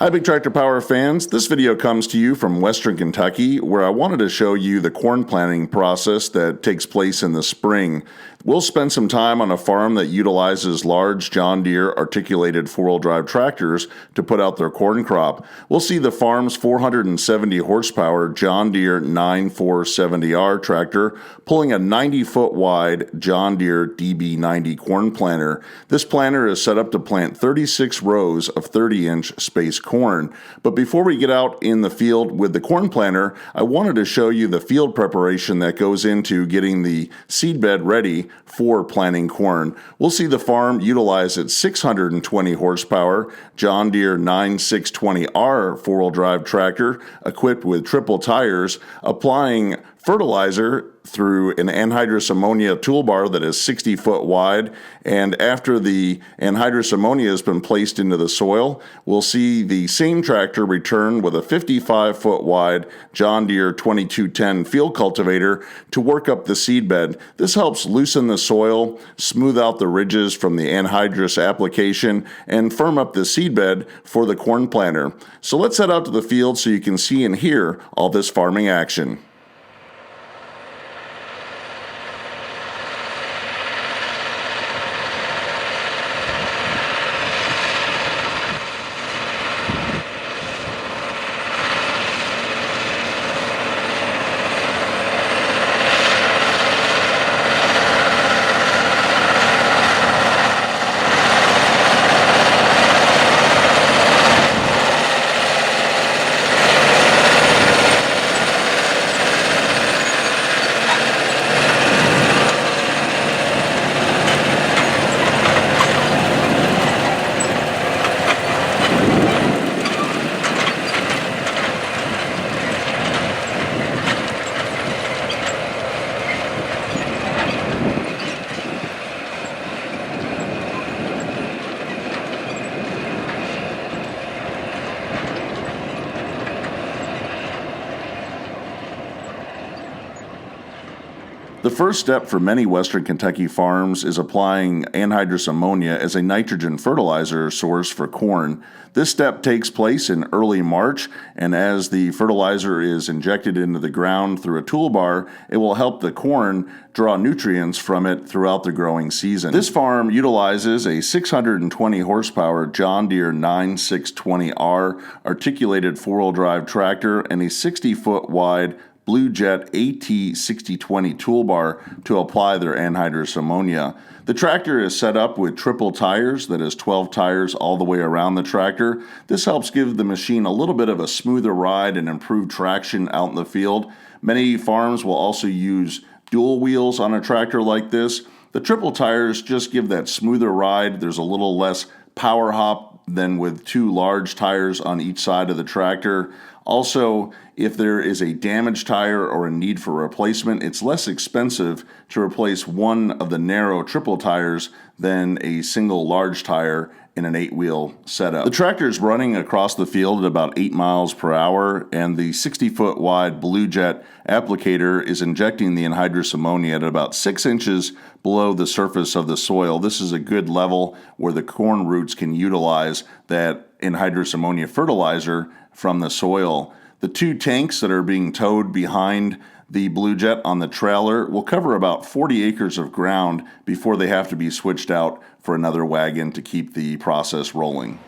Hi Big Tractor Power fans, this video comes to you from Western Kentucky where I wanted to show you the corn planting process that takes place in the spring. We'll spend some time on a farm that utilizes large John Deere articulated four-wheel drive tractors to put out their corn crop. We'll see the farm's 470 horsepower John Deere 9470R tractor pulling a 90-foot wide John Deere DB90 Corn Planter. This planter is set up to plant 36 rows of 30-inch space corn. But before we get out in the field with the corn planter, I wanted to show you the field preparation that goes into getting the seed bed ready for planting corn. We'll see the farm utilize its 620 horsepower John Deere 9620R four-wheel drive tractor equipped with triple tires, applying fertilizer through an anhydrous ammonia toolbar that is 60 foot wide. And after the anhydrous ammonia has been placed into the soil, we'll see the same tractor return with a 55 foot wide John Deere 2210 field cultivator to work up the seed bed. This helps loosen the soil, smooth out the ridges from the anhydrous application, and firm up the seed bed for the corn planter. So let's head out to the field so you can see and hear all this farming action. The first step for many Western Kentucky farms is applying anhydrous ammonia as a nitrogen fertilizer source for corn. This step takes place in early March, and as the fertilizer is injected into the ground through a toolbar, it will help the corn draw nutrients from it throughout the growing season. This farm utilizes a 620 horsepower John Deere 9620R articulated four-wheel drive tractor and a 60-foot wide Blu-Jet AT6020 toolbar to apply their anhydrous ammonia. The tractor is set up with triple tires, that is 12 tires all the way around the tractor. This helps give the machine a little bit of a smoother ride and improved traction out in the field. Many farms will also use dual wheels on a tractor like this. The triple tires just give that smoother ride. There's a little less power hop than with two large tires on each side of the tractor. Also, if there is a damaged tire or a need for replacement, it's less expensive to replace one of the narrow triple tires than a single large tire in an 8-wheel setup. The tractor is running across the field at about 8 miles per hour, and the 60-foot wide Blu-Jet applicator is injecting the anhydrous ammonia at about 6 inches below the surface of the soil. This is a good level where the corn roots can utilize that anhydrous ammonia fertilizer from the soil. The two tanks that are being towed behind the Blu-Jet on the trailer will cover about 40 acres of ground before they have to be switched out for another wagon to keep the process rolling.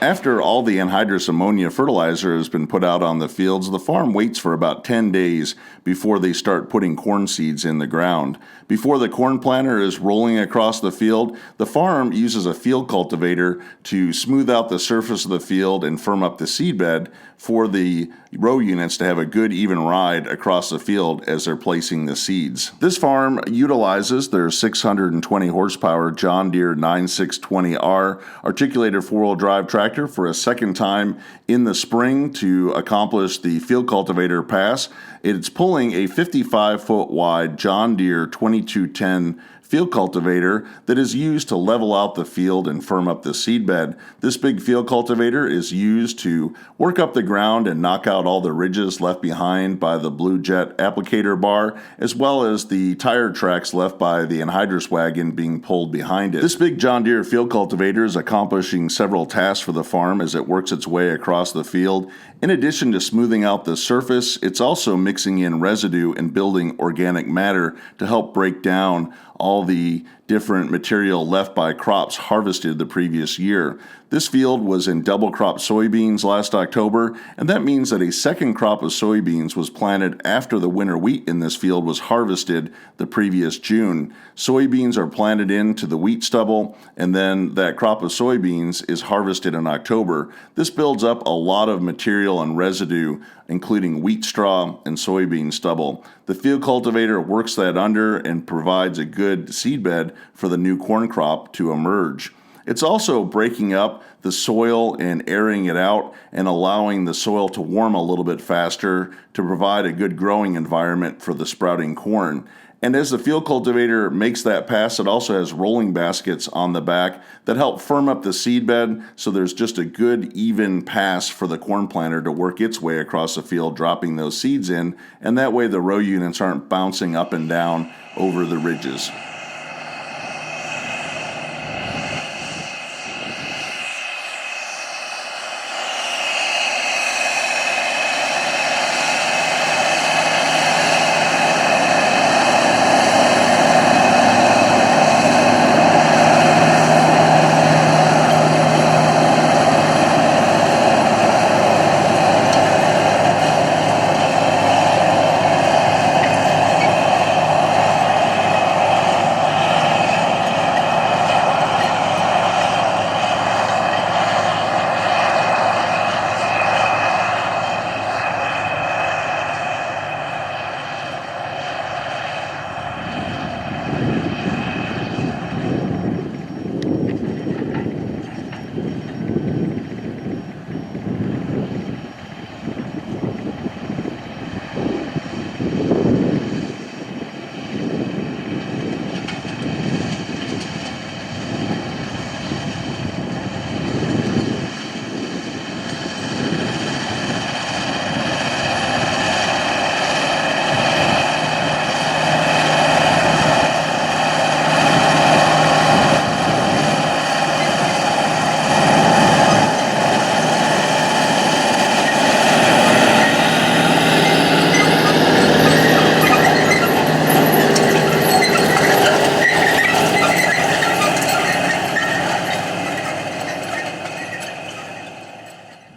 After all the anhydrous ammonia fertilizer has been put out on the fields, the farm waits for about 10 days before they start putting corn seeds in the ground. Before the corn planter is rolling across the field, the farm uses a field cultivator to smooth out the surface of the field and firm up the seedbed for the row units to have a good even ride across the field as they're placing the seeds. This farm utilizes their 620 horsepower John Deere 9620R articulated four-wheel drive tractor for a second time in the spring to accomplish the field cultivator pass. It's pulling a 55-foot wide John Deere 2210 field cultivator that is used to level out the field and firm up the seedbed. This big field cultivator is used to work up the ground and knock out all the ridges left behind by the Blu-Jet applicator bar, as well as the tire tracks left by the Anhydrous wagon being pulled behind it. This big John Deere field cultivator is accomplishing several tasks for the farm as it works its way across the field. In addition to smoothing out the surface, it's also mixing in residue and building organic matter to help break down all the different material left by crops harvested the previous year. This field was in double crop soybeans last October, and that means that a second crop of soybeans was planted after the winter wheat in this field was harvested the previous June. Soybeans are planted into the wheat stubble, and then that crop of soybeans is harvested in October. This builds up a lot of material and residue, including wheat straw and soybean stubble. The field cultivator works that under and provides a good seedbed for the new corn crop to emerge. It's also breaking up the soil and airing it out and allowing the soil to warm a little bit faster to provide a good growing environment for the sprouting corn. And as the field cultivator makes that pass, it also has rolling baskets on the back that help firm up the seedbed so there's just a good even pass for the corn planter to work its way across the field, dropping those seeds in, and that way the row units aren't bouncing up and down over the ridges.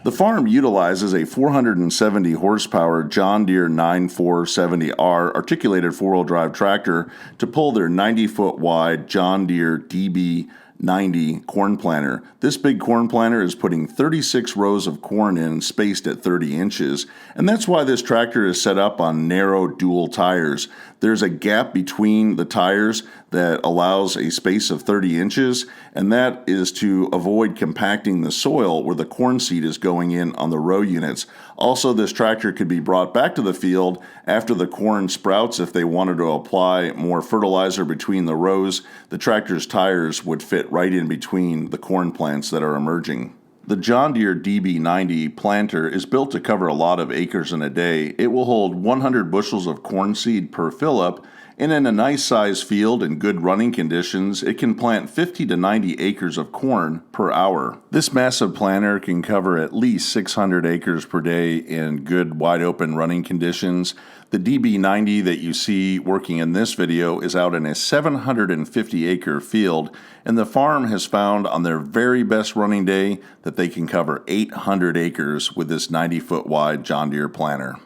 The farm utilizes a 470 horsepower John Deere 9470R articulated four-wheel drive tractor to pull their 90-foot wide John Deere DB90 Corn Planter. This big corn planter is putting 36 rows of corn in spaced at 30 inches, and that's why this tractor is set up on narrow dual tires. There's a gap between the tires that allows a space of 30 inches, and that is to avoid compacting the soil where the corn seed is going in on the row units. Also, this tractor could be brought back to the field after the corn sprouts if they wanted to apply more fertilizer between the rows. The tractor's tires would fit right in between the corn plants that are emerging. The John Deere DB90 planter is built to cover a lot of acres in a day. It will hold 100 bushels of corn seed per fill-up, and in a nice sized field and good running conditions, it can plant 50 to 90 acres of corn per hour. This massive planter can cover at least 600 acres per day in good wide open running conditions. The DB90 that you see working in this video is out in a 750-acre field, and the farm has found on their very best running day that they can cover 800 acres with this 90-foot wide John Deere planter.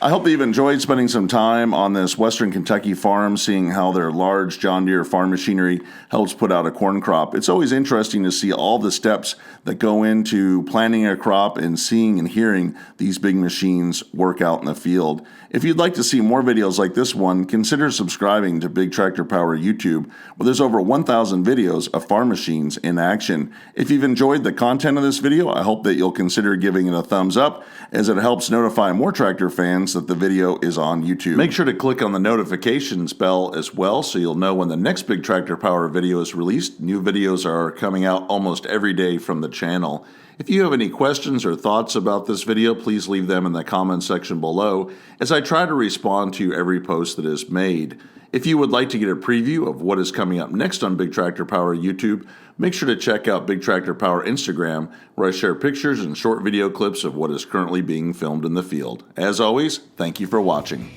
I hope that you've enjoyed spending some time on this Western Kentucky farm, seeing how their large John Deere farm machinery helps put out a corn crop. It's always interesting to see all the steps that go into planting a crop and seeing and hearing these big machines work out in the field. If you'd like to see more videos like this one, consider subscribing to Big Tractor Power YouTube, where there's over 1,000 videos of farm machines in action. If you've enjoyed the content of this video, I hope that you'll consider giving it a thumbs up, as it helps notify more tractor fans that the video is on YouTube. Make sure to click on the notifications bell as well, so you'll know when the next Big Tractor Power video is released. New videos are coming out almost every day from the channel. If you have any questions or thoughts about this video, please leave them in the comment section below, as I try to respond to every post that is made. If you would like to get a preview of what is coming up next on Big Tractor Power YouTube, make sure to check out Big Tractor Power Instagram, where I share pictures and short video clips of what is currently being filmed in the field. As always, thank you for watching.